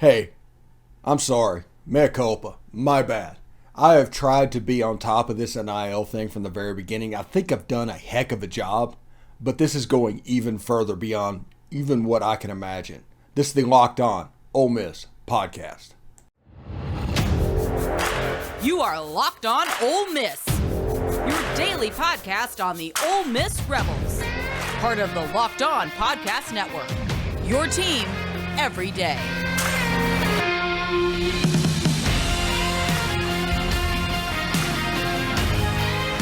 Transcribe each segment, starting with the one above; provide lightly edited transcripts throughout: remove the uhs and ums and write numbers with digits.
Hey, I'm sorry. Mea culpa. My bad. I have tried to be on top of this NIL thing from the very beginning. I think I've done a heck of a job, but this is going even further beyond even what I can imagine. This is the Locked On Ole Miss podcast. You are Locked On Ole Miss, your daily podcast on the Ole Miss Rebels, part of the Locked On Podcast Network, your team every day.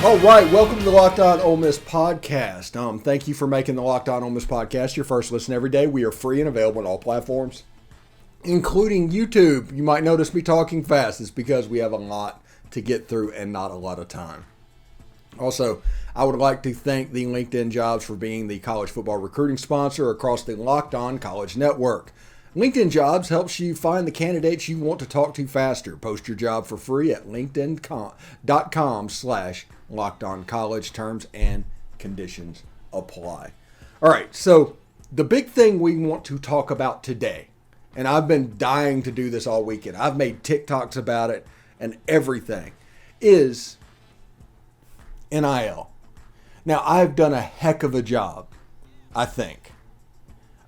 All right, welcome to the Locked On Ole Miss podcast. Thank you for making the Locked On Ole Miss podcast your first listen every day. We are free and available on all platforms, including YouTube. You might notice me talking fast. It's because we have a lot to get through and not a lot of time. Also, I would like to thank the LinkedIn Jobs for being the college football recruiting sponsor across the Locked On College Network. LinkedIn Jobs helps you find the candidates you want to talk to faster. Post your job for free at linkedin.com/LockedOnCollege. Terms and conditions apply. All right, so the big thing we want to talk about today, and I've been dying to do this all weekend, I've made TikToks about it and everything, is NIL. Now, I've done a heck of a job, I think,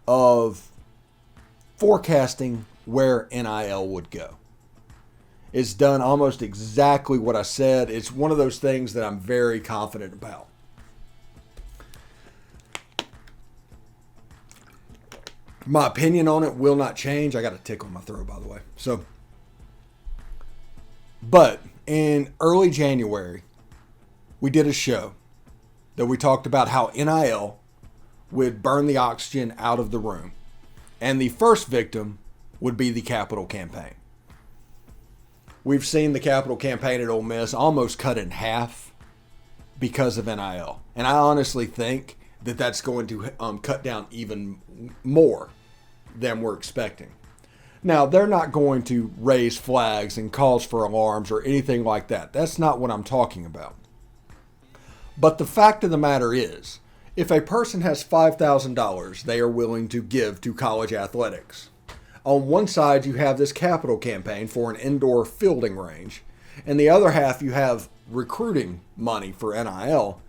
of forecasting where NIL would go. It's done almost exactly what I said. It's one of those things that I'm very confident about. My opinion on it will not change. I got a tickle in my throat, by the way. But in early January, we did a show that we talked about how NIL would burn the oxygen out of the room. And the first victim would be the capital campaign. We've seen the capital campaign at Ole Miss almost cut in half because of NIL. And I honestly think that that's going to cut down even more than we're expecting. Now, they're not going to raise flags and calls for alarms or anything like that. That's not what I'm talking about. But the fact of the matter is, if a person has $5,000 they are willing to give to college athletics, on one side you have this capital campaign for an indoor fielding range, and the other half you have recruiting money for NIL,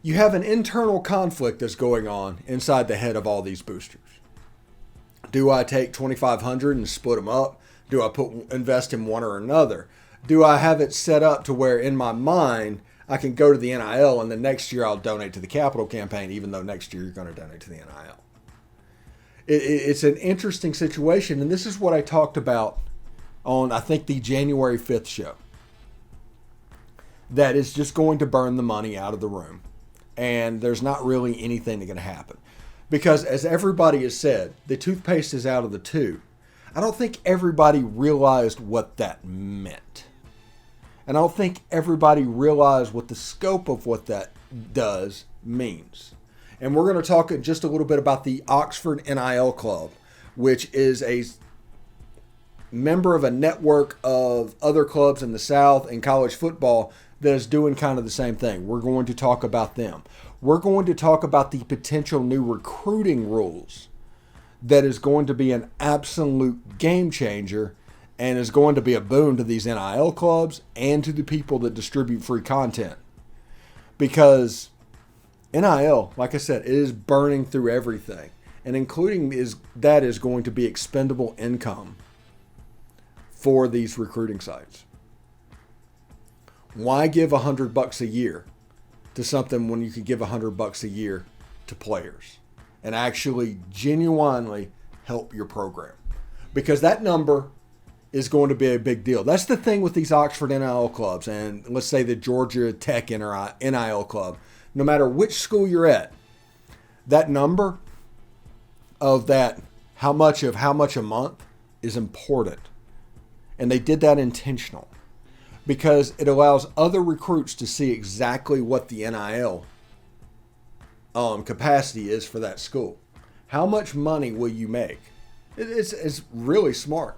you have an internal conflict that's going on inside the head of all these boosters. Do I take $2,500 and split them up? Do I invest in one or another? Do I have it set up to where in my mind I can go to the NIL and the next year I'll donate to the capital campaign, even though next year you're going to donate to the NIL? It's an interesting situation, and this is what I talked about on, I think, the January 5th show. That is just going to burn the money out of the room, and there's not really anything that's going to happen. Because as everybody has said, the toothpaste is out of the tube. I don't think everybody realized what that meant. And I don't think everybody realized what the scope of what that does means. And we're going to talk just a little bit about the Oxford NIL Club, which is a member of a network of other clubs in the South and college football that is doing kind of the same thing. We're going to talk about them. We're going to talk about the potential new recruiting rules that is going to be an absolute game changer and is going to be a boon to these NIL clubs and to the people that distribute free content. Because NIL, like I said, it is burning through everything. And including that is going to be expendable income for these recruiting sites. Why give $100 a year to something when you could give $100 a year to players and actually genuinely help your program? Because that number is going to be a big deal. That's the thing with these Oxford NIL clubs, and let's say the Georgia Tech NIL club. No matter which school you're at, that number of that how much a month is important. And they did that intentional because it allows other recruits to see exactly what the NIL capacity is for that school. How much money will you make? It's really smart.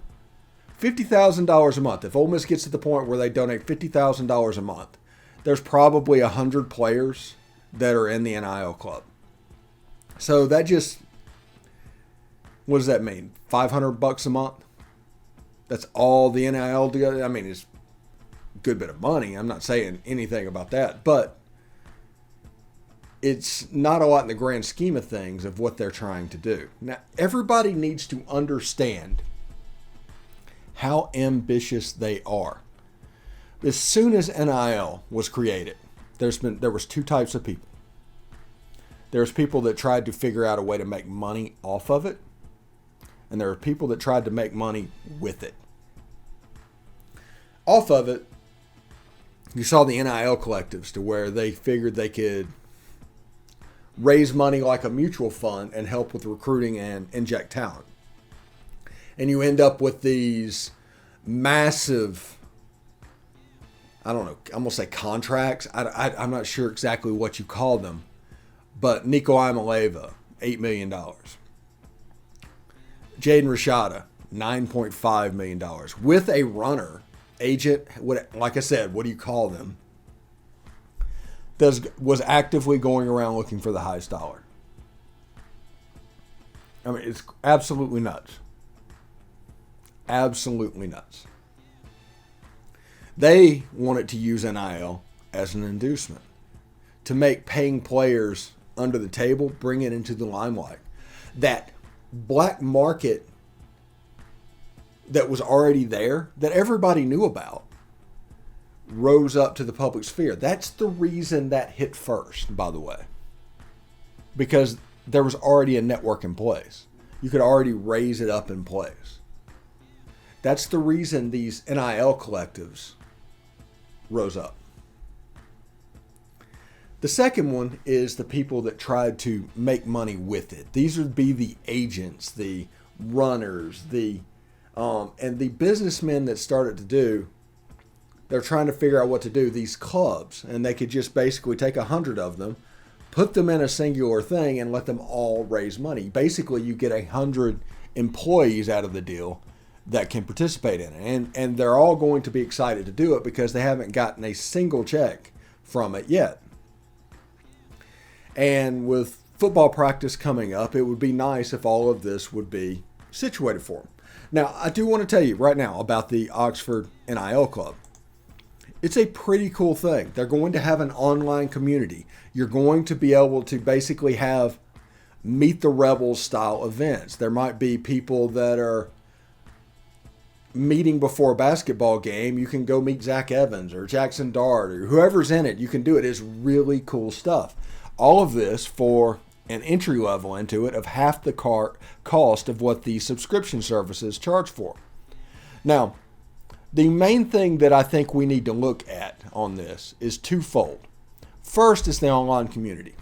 $50,000 a month. If Ole Miss gets to the point where they donate $50,000 a month, there's probably 100 players that are in the NIL club. So that just, what does that mean? $500 a month? That's all the NIL does. I mean, it's a good bit of money. I'm not saying anything about that, but it's not a lot in the grand scheme of things of what they're trying to do. Now, everybody needs to understand how ambitious they are. As soon as NIL was created, there was two types of people. There's people that tried to figure out a way to make money off of it, and there are people that tried to make money with it. Off of it, you saw the NIL collectives to where they figured they could raise money like a mutual fund and help with recruiting and inject talent. And you end up with these massive, I don't know, I'm going to say contracts. I'm not sure exactly what you call them. But Nico Imaleva, $8 million. Jaden Rashada, $9.5 million. With a runner, agent, like I said, what do you call them? Was actively going around looking for the highest dollar. I mean, it's absolutely nuts. Absolutely nuts. They wanted to use NIL as an inducement to make paying players under the table, bring it into the limelight. That black market that was already there, that everybody knew about, rose up to the public sphere. That's the reason that hit first, by the way. Because there was already a network in place. You could already raise it up in place. That's the reason these NIL collectives rose up. The second one is the people that tried to make money with it. These would be the agents, the runners, and the businessmen that started to do. They're trying to figure out what to do. These clubs, and they could just basically take 100 of them, put them in a singular thing, and let them all raise money. Basically, you get 100 employees out of the deal that can participate in it, and they're all going to be excited to do it because they haven't gotten a single check from it yet. And with football practice coming up, it would be nice if all of this would be situated for them. Now, I do want to tell you right now about the Oxford NIL Club. It's a pretty cool thing. They're going to have an online community. You're going to be able to basically have Meet the Rebels style events. There might be people that are meeting before a basketball game. You can go meet Zach Evans or Jackson Dart or whoever's in it. You can do it. It's really cool stuff. All of this for an entry level into it of half the cost of what the subscription services charge for. Now, the main thing that I think we need to look at on this is twofold. First is the online community.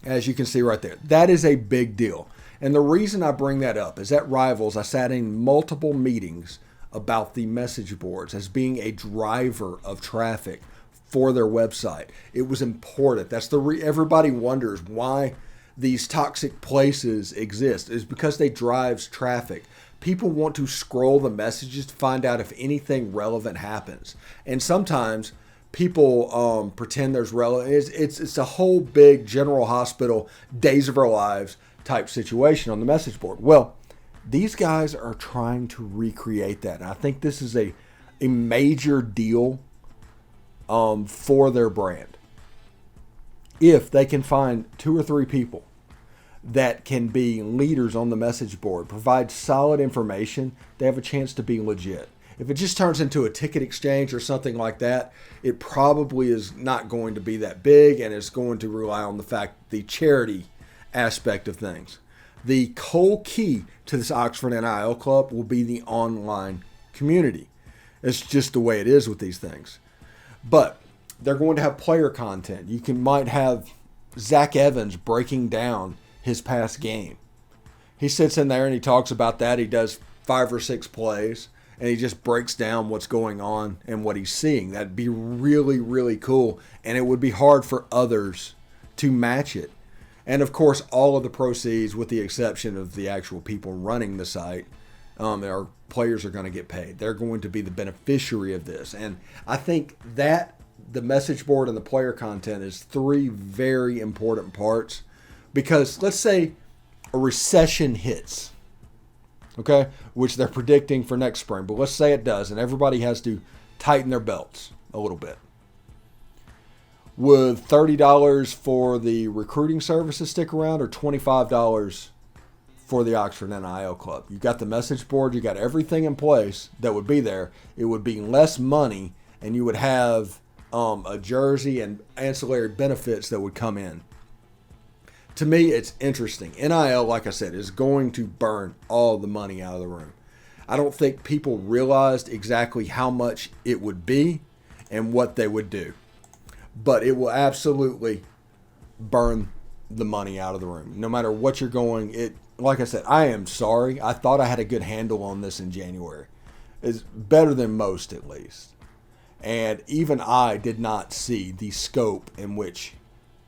As you can see right there, that is a big deal. And the reason I bring that up is at Rivals, I sat in multiple meetings about the message boards as being a driver of traffic for their website. It was important. That's everybody wonders why these toxic places exist. Is because they drives traffic. People want to scroll the messages to find out if anything relevant happens. And sometimes people pretend there's relevant. It's a whole big General Hospital, Days of Our Lives type situation on the message board. Well, these guys are trying to recreate that. And I think this is a major deal for their brand. If they can find 2 or 3 people that can be leaders on the message board, provide solid information, they have a chance to be legit. If it just turns into a ticket exchange or something like that, it probably is not going to be that big, and it's going to rely on the fact, the charity aspect of things. The whole key to this Oxford NIL Club will be the online community. It's just the way it is with these things. But they're going to have player content. Might have Zach Evans breaking down his past game. He sits in there and he talks about that. He does 5 or 6 plays and he just breaks down what's going on and what he's seeing. That'd be really, really cool. And it would be hard for others to match it. And of course, all of the proceeds, with the exception of the actual people running the site, our players are going to get paid. They're going to be the beneficiary of this. And I think that the message board and the player content is 3 very important parts. Because let's say a recession hits okay, which they're predicting for next spring. But let's say it does, and everybody has to tighten their belts a little bit. Would $30 for the recruiting services stick around, or $25 for the Oxford NIL Club? You got the message board, you got everything in place that would be there. It would be less money, and you would have a jersey and ancillary benefits that would come in. To me, it's interesting. NIL, like I said, is going to burn all the money out of the room. I don't think people realized exactly how much it would be and what they would do. But it will absolutely burn the money out of the room. No matter what you're going, like I said, I am sorry. I thought I had a good handle on this in January. It's better than most, at least. And even I did not see the scope in which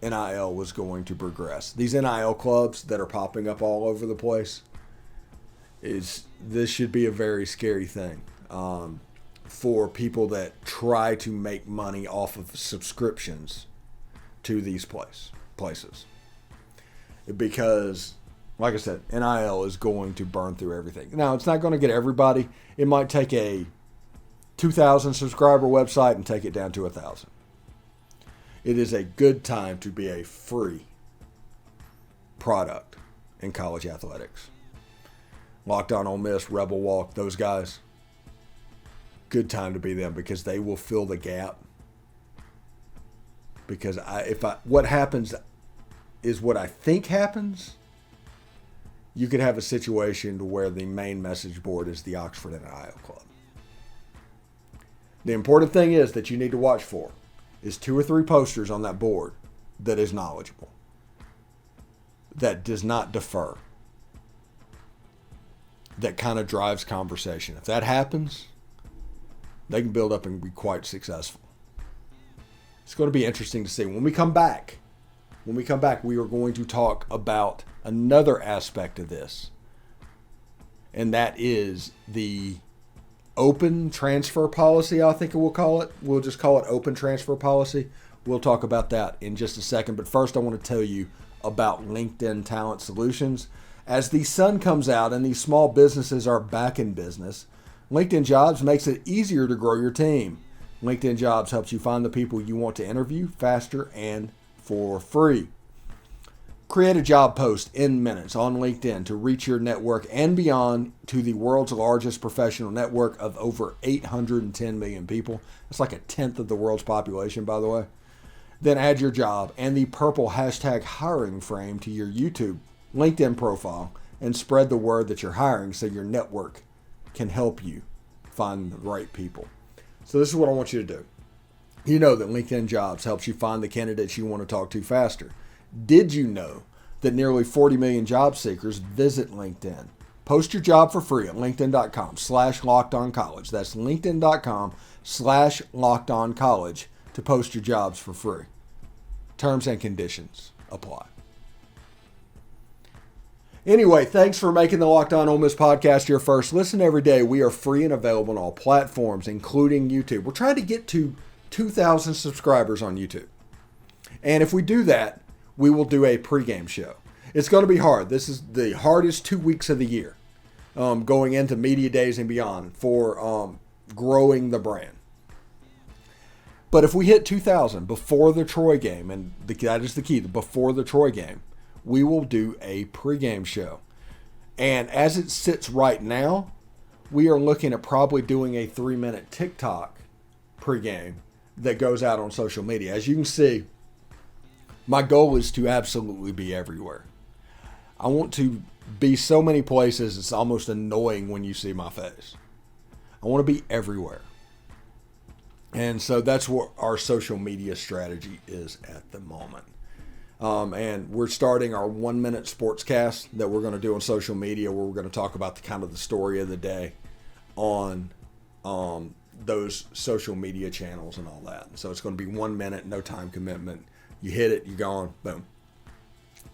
NIL was going to progress. These NIL clubs that are popping up all over the place, this should be a very scary thing for people that try to make money off of subscriptions to these places. Because, like I said, NIL is going to burn through everything. Now, it's not going to get everybody. It might take a 2,000 subscriber website and take it down to 1,000. It is a good time to be a free product in college athletics. Locked On Ole Miss, Rebel Walk, those guys, good time to be them, because they will fill the gap. Because what happens is what I think happens. You could have a situation where the main message board is the Oxford NIL Club. The important thing is that you need to watch for is 2 or 3 posters on that board that is knowledgeable, that does not defer, that kind of drives conversation. If that happens, they can build up and be quite successful. It's going to be interesting to see. When we come back, we are going to talk about another aspect of this, and that is the open transfer policy, I think we'll call it. We'll just call it open transfer policy. We'll talk about that in just a second. But first, I want to tell you about LinkedIn Talent Solutions. As the sun comes out and these small businesses are back in business, LinkedIn Jobs makes it easier to grow your team. LinkedIn Jobs helps you find the people you want to interview faster and for free. Create a job post in minutes on LinkedIn to reach your network and beyond to the world's largest professional network of over 810 million people. That's like 1/10 of the world's population, by the way. Then add your job and the purple hashtag hiring frame to your YouTube LinkedIn profile and spread the word that you're hiring so your network can help you find the right people. So this is what I want you to do. You know that LinkedIn Jobs helps you find the candidates you want to talk to faster. Did you know that nearly 40 million job seekers visit LinkedIn? Post your job for free at linkedin.com/lockedoncollege. That's linkedin.com/lockedoncollege to post your jobs for free. Terms and conditions apply. Anyway, thanks for making the Locked On Ole Miss podcast your first listen every day. We are free and available on all platforms, including YouTube. We're trying to get to 2,000 subscribers on YouTube. And if we do that, we will do a pregame show. It's going to be hard. This is the hardest 2 weeks of the year, going into media days and beyond for growing the brand. But if we hit 2,000 before the Troy game, and that is the key, before the Troy game, we will do a pregame show. And as it sits right now, we are looking at probably doing a 3-minute TikTok pregame that goes out on social media. As you can see, my goal is to absolutely be everywhere. I want to be so many places it's almost annoying when you see my face. I want to be everywhere. And so that's what our social media strategy is at the moment. And we're starting our 1-minute sportscast that we're going to do on social media, where we're going to talk about the story of the day on those social media channels and all that. So it's going to be 1 minute, no time commitment. You hit it, you're gone, boom.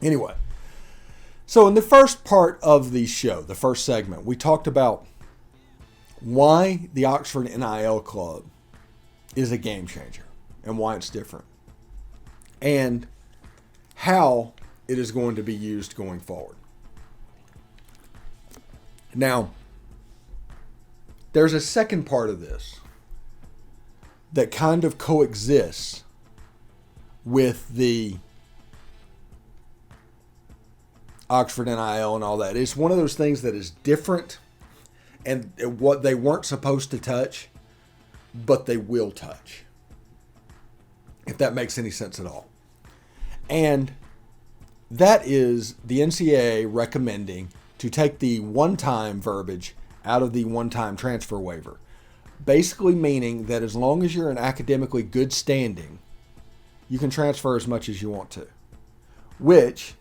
Anyway, so in the first part of the show, the first segment, we talked about why the Oxford NIL Club is a game changer and why it's different, and how it is going to be used going forward. Now, there's a second part of this that kind of coexists with the Oxford NIL and all that. It's one of those things that is different and what they weren't supposed to touch, but they will touch. If that makes any sense at all. And that is the NCAA recommending to take the one-time verbiage out of the one-time transfer waiver. Basically meaning that as long as you're in academically good standing, you can transfer as much as you want to. Which,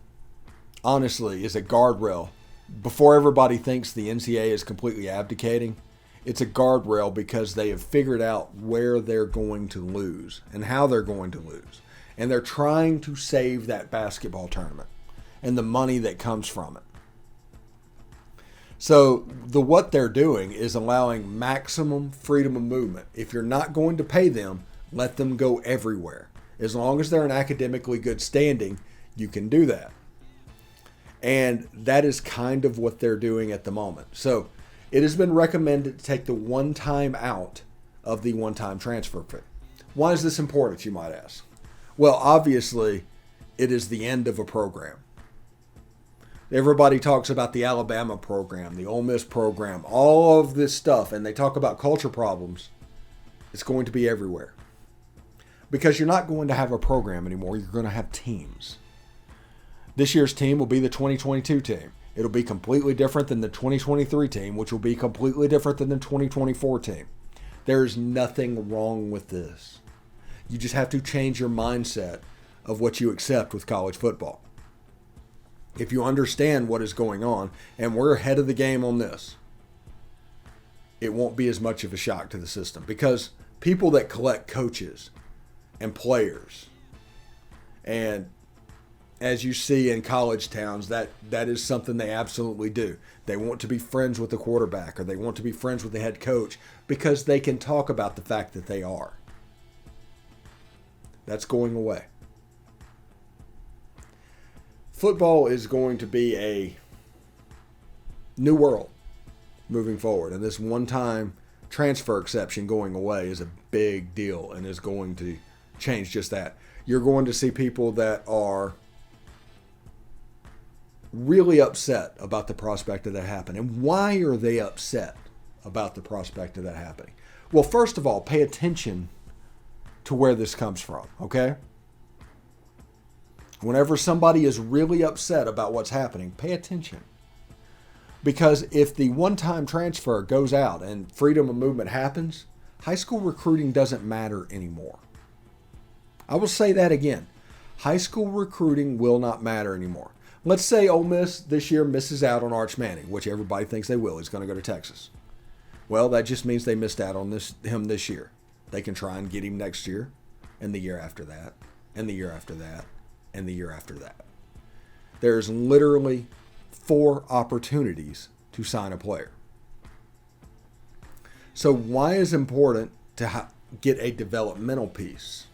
honestly, is a guardrail. Before everybody thinks the NCAA is completely abdicating, it's a guardrail because they have figured out where they're going to lose and how they're going to lose. And they're trying to save that basketball tournament and the money that comes from it. So what they're doing is allowing maximum freedom of movement. If you're not going to pay them, let them go everywhere. As long as they're in academically good standing, you can do that. And that is kind of what they're doing at the moment. So it has been recommended to take the one time out of the one-time transfer fee. Why is this important, you might ask? Well, obviously, it is the end of a program. Everybody talks about the Alabama program, the Ole Miss program, all of this stuff, and they talk about culture problems. It's going to be everywhere. Because you're not going to have a program anymore. You're going to have teams. This year's team will be the 2022 team. It'll be completely different than the 2023 team, which will be completely different than the 2024 team. There's nothing wrong with this. You just have to change your mindset of what you accept with college football. If you understand what is going on, and we're ahead of the game on this, it won't be as much of a shock to the system. Because people that collect coaches and players, and as you see in college towns, that is something they absolutely do. They want to be friends with the quarterback, or they want to be friends with the head coach because they can talk about the fact that they are. That's going away. Football is going to be a new world moving forward, and this one-time transfer exception going away is a big deal and is going to change just that. You're going to see people that are really upset about the prospect of that happening. And why are they upset about the prospect of that happening? Well, first of all, pay attention to where this comes from, okay? Whenever somebody is really upset about what's happening, pay attention. Because if the one-time transfer goes out and freedom of movement happens, high school recruiting doesn't matter anymore. I will say that again. High school recruiting will not matter anymore. Let's say Ole Miss this year misses out on Arch Manning, which everybody thinks they will. He's going to go to Texas. Well, that just means they missed out on him this year. They can try and get him next year, and the year after that, and the year after that, and the year after that. There's literally 4 opportunities to sign a player. So why is it important to get a developmental piece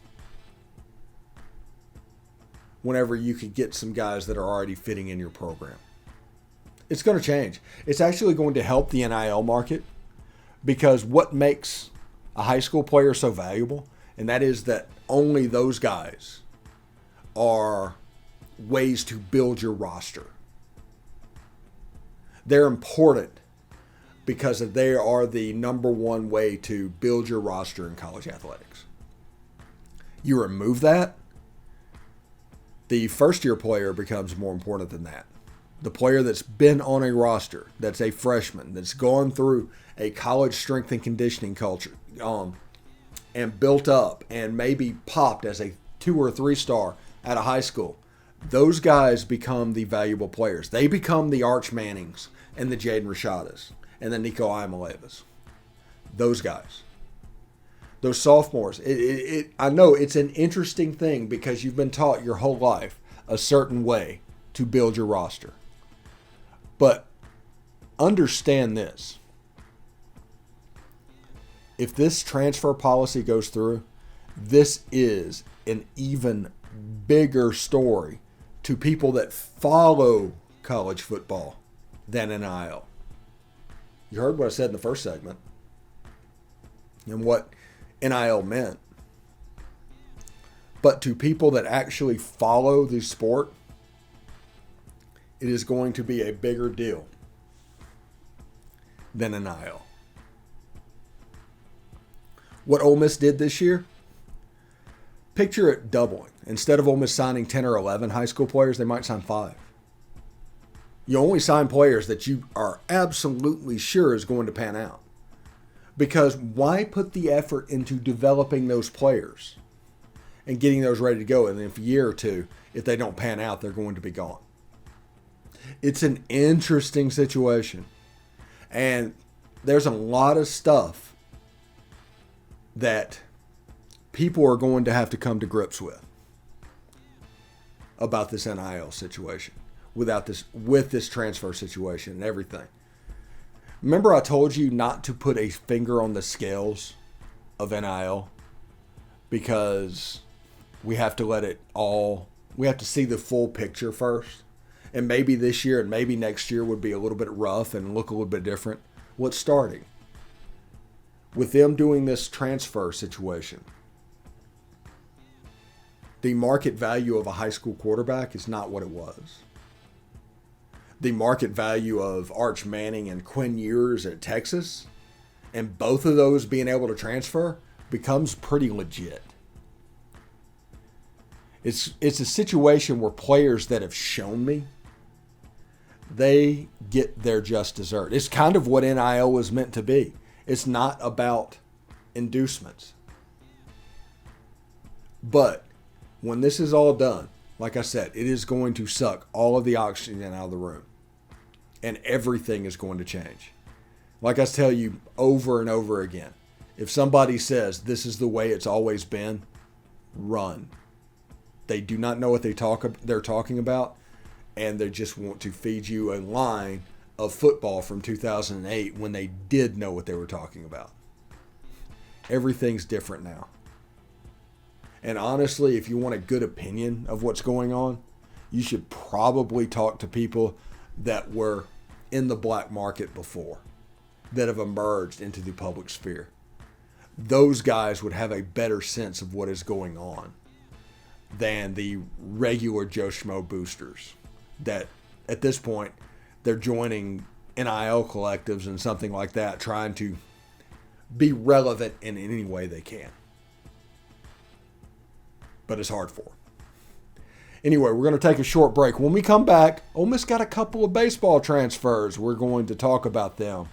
whenever you could get some guys that are already fitting in your program? It's going to change. It's actually going to help the NIL market, because what makes a high school player so valuable, and that is that only those guys are ways to build your roster. They're important because they are the number one way to build your roster in college athletics. You remove that, the first-year player becomes more important than that. The player that's been on a roster, that's a freshman, that's gone through a college strength and conditioning culture, and built up and maybe popped as a 2 or 3 star at a high school, those guys become the valuable players. They become the Arch Mannings and the Jaden Rashadas and the Nico Iamaleavas. Those guys. Those sophomores. I know it's an interesting thing because you've been taught your whole life a certain way to build your roster. But understand this. If this transfer policy goes through, this is an even bigger story to people that follow college football than NIL. You heard what I said in the first segment and what NIL meant. But to people that actually follow the sport, it is going to be a bigger deal than NIL. What Ole Miss did this year, picture it doubling. Instead of Ole Miss signing 10 or 11 high school players, they might sign 5. You only sign players that you are absolutely sure is going to pan out. Because why put the effort into developing those players and getting those ready to go? And then if a year or two, if they don't pan out, they're going to be gone. It's an interesting situation. And there's a lot of stuff that people are going to have to come to grips with about this NIL situation, with this transfer situation and everything. Remember I told you not to put a finger on the scales of NIL because we have to see the full picture first. And maybe this year and maybe next year would be a little bit rough and look a little bit different. Well, it's starting. With them doing this transfer situation, the market value of a high school quarterback is not what it was. The market value of Arch Manning and Quinn Ewers at Texas, and both of those being able to transfer, becomes pretty legit. It's a situation where players that have shown me, they get their just dessert. It's kind of what NIL was meant to be. It's not about inducements. But when this is all done, like I said, it is going to suck all of the oxygen out of the room. And everything is going to change. Like I tell you over and over again, if somebody says this is the way it's always been, run. They do not know what they're talking about, and they just want to feed you a line of football from 2008 when they did know what they were talking about. Everything's different now. And honestly, if you want a good opinion of what's going on, you should probably talk to people that were in the black market before, that have emerged into the public sphere. Those guys would have a better sense of what is going on than the regular Joe Schmo boosters that at this point they're joining NIL collectives and something like that, trying to be relevant in any way they can. But it's hard for them. Anyway, we're going to take a short break. When we come back, Ole Miss got a couple of baseball transfers. We're going to talk about them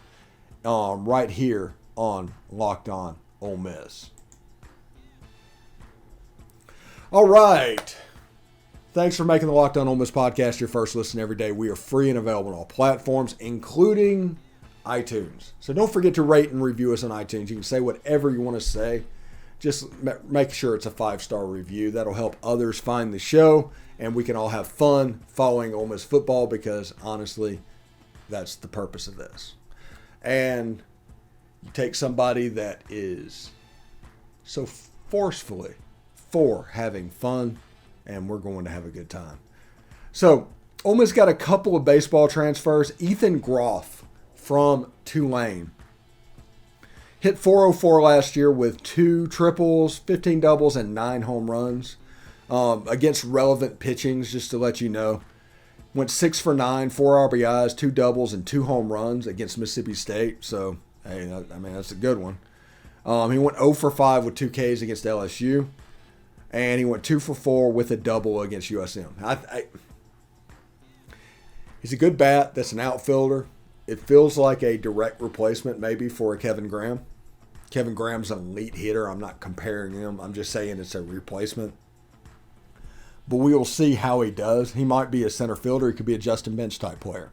right here on Locked On Ole Miss. All right. Thanks for making the Locked On Ole Miss podcast your first listen every day. We are free and available on all platforms, including iTunes. So don't forget to rate and review us on iTunes. You can say whatever you want to say. Just make sure it's a 5-star review. That'll help others find the show, and we can all have fun following Ole Miss football because, honestly, that's the purpose of this. And you take somebody that is so forcefully for having fun, and we're going to have a good time. So, Ole Miss got a couple of baseball transfers. Ethan Groff from Tulane hit .404 last year with 2 triples, 15 doubles, and 9 home runs against relevant pitchings, just to let you know. Went 6 for 9, 4 RBIs, 2 doubles, and 2 home runs against Mississippi State. So, hey, that's a good one. He went 0 for 5 with 2 Ks against LSU. And he went 2 for 4 with a double against USM. He's a good bat. That's an outfielder. It feels like a direct replacement maybe for a Kevin Graham. Kevin Graham's an elite hitter. I'm not comparing him. I'm just saying it's a replacement. But we will see how he does. He might be a center fielder. He could be a Justin Bench type player.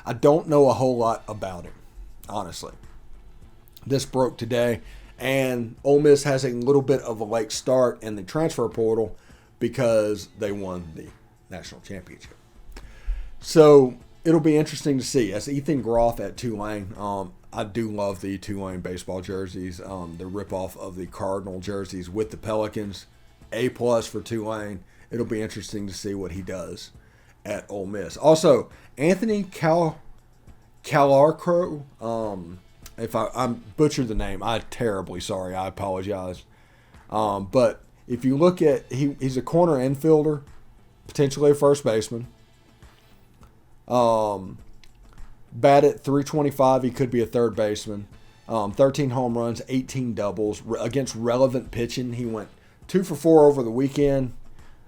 I don't know a whole lot about him, honestly. This broke today. And Ole Miss has a little bit of a late start in the transfer portal because they won the national championship. So it'll be interesting to see. As Ethan Groff at Tulane, I do love the Tulane baseball jerseys. The ripoff of the Cardinal jerseys with the Pelicans. A+ for Tulane. It'll be interesting to see what he does at Ole Miss. Also, Anthony Calarco. If I'm butchered the name, I'm terribly sorry. I apologize. But if you look at, he's a corner infielder, potentially a first baseman. Bat at 325, he could be a third baseman. 13 home runs, 18 doubles. Against relevant pitching, he went 2 for 4 over the weekend,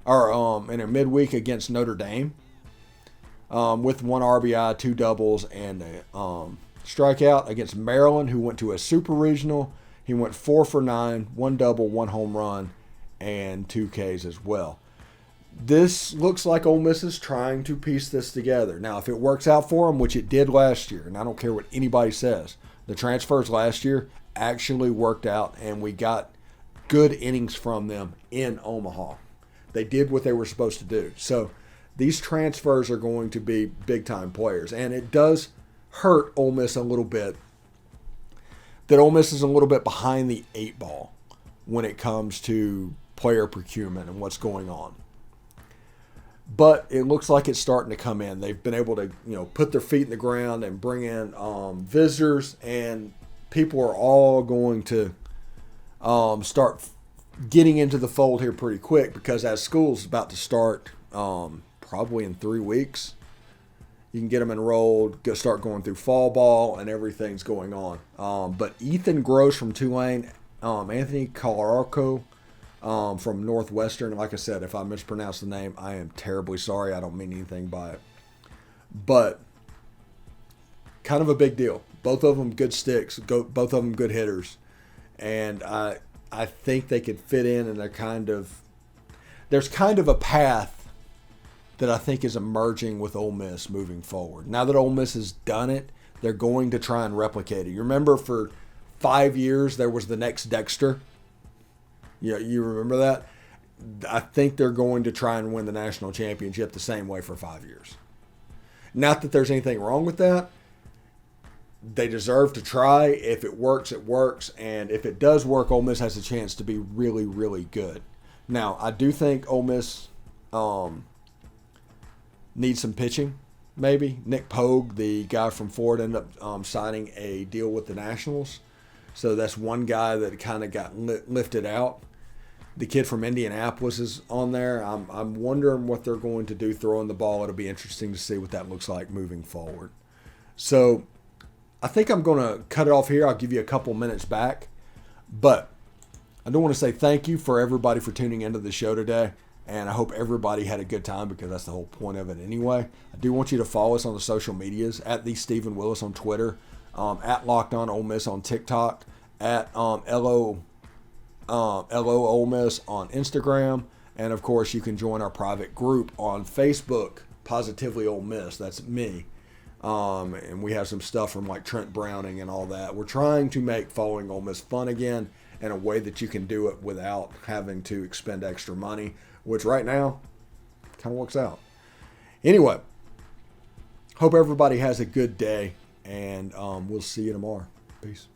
or in a midweek against Notre Dame, with 1 RBI, 2 doubles, and a strikeout. Against Maryland, who went to a super regional, he went 4 for 9, 1 double, 1 home run, and 2 Ks as well. This looks like Ole Miss is trying to piece this together. Now, if it works out for them, which it did last year, and I don't care what anybody says, the transfers last year actually worked out, and we got good innings from them in Omaha. They did what they were supposed to do. So these transfers are going to be big-time players, and it does hurt Ole Miss a little bit that Ole Miss is a little bit behind the 8 ball when it comes to player procurement and what's going on. But it looks like it's starting to come in. They've been able to, put their feet in the ground and bring in visitors, and people are all going to start getting into the fold here pretty quick, because as school's about to start, probably in 3 weeks, you can get them enrolled, start going through fall ball, and everything's going on. But Ethan Gross from Tulane, Anthony Calarco from Northwestern. Like I said, if I mispronounce the name, I am terribly sorry. I don't mean anything by it. But kind of a big deal. Both of them good sticks. Both of them good hitters. And I think they could fit in, and there's kind of a path that I think is emerging with Ole Miss moving forward. Now that Ole Miss has done it, they're going to try and replicate it. You remember for 5 years there was the next Dexter? Yeah, you remember that? I think they're going to try and win the national championship the same way for 5 years. Not that there's anything wrong with that. They deserve to try. If it works, it works. And if it does work, Ole Miss has a chance to be really, really good. Now, I do think Ole Miss needs some pitching, maybe. Nick Pogue, the guy from Ford, ended up signing a deal with the Nationals. So that's one guy that kind of got lifted out. The kid from Indianapolis is on there. I'm wondering what they're going to do throwing the ball. It'll be interesting to see what that looks like moving forward. So I think I'm going to cut it off here. I'll give you a couple minutes back. But I do want to say thank you for everybody for tuning into the show today. And I hope everybody had a good time, because that's the whole point of it anyway. I do want you to follow us on the social medias, at the Stephen Willis on Twitter, at Locked On Ole Miss on TikTok, at LO Ole Miss on Instagram, and of course you can join our private group on Facebook, Positively Ole Miss. That's me. And we have some stuff from like Trent Browning and all that. We're trying to make following Ole Miss fun again in a way that you can do it without having to expend extra money, which right now kind of works out. Anyway, hope everybody has a good day, and we'll see you tomorrow. Peace.